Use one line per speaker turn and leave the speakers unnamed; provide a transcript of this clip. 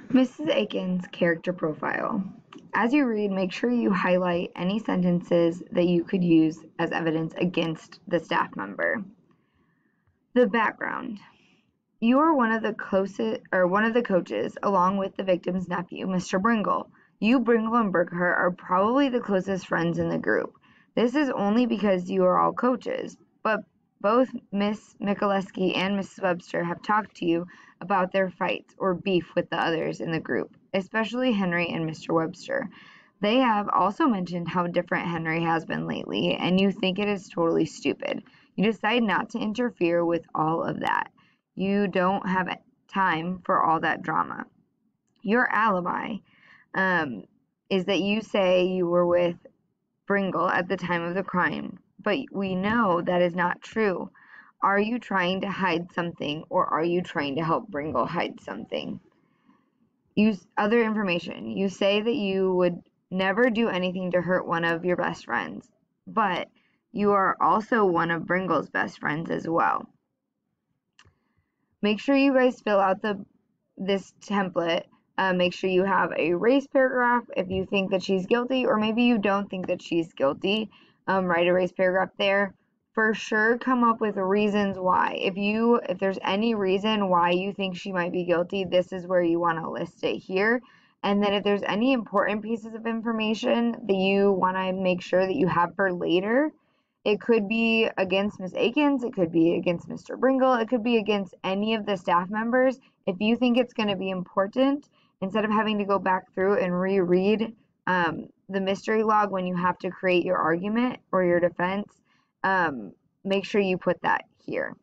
Mrs. Aiken's character profile. As you read, make sure you highlight any sentences that you could use as evidence against the staff member. The background. You are one of the coaches, along with the victim's nephew, Mr. Bringle. You, Bringle, and Burkhart are probably the closest friends in the group. This is only because you are all coaches, but both Miss Mikuleski and Mrs. Webster have talked to you about their fights or beef with the others in the group, especially Henry and Mr. Webster. They have also mentioned how different Henry has been lately, and you think it is totally stupid. You decide not to interfere with all of that. You don't have time for all that drama. Your alibi is that you say you were with Bringle at the time of the crime, but we know that is not true. Are you trying to hide something, or are you trying to help Bringle hide something? Use other information. You say that you would never do anything to hurt one of your best friends, but you are also one of Bringle's best friends as well. Make sure you guys fill out this template. Make sure you have a race paragraph if you think that she's guilty, or maybe you don't think that she's guilty. Write a race paragraph there. For sure, come up with reasons why. If there's any reason why you think she might be guilty, this is where you want to list it here. And then if there's any important pieces of information that you want to make sure that you have for later, it could be against Ms. Aikens, it could be against Mr. Bringle, it could be against any of the staff members. If you think it's going to be important, instead of having to go back through and reread the mystery log when you have to create your argument or your defense, make sure you put that here.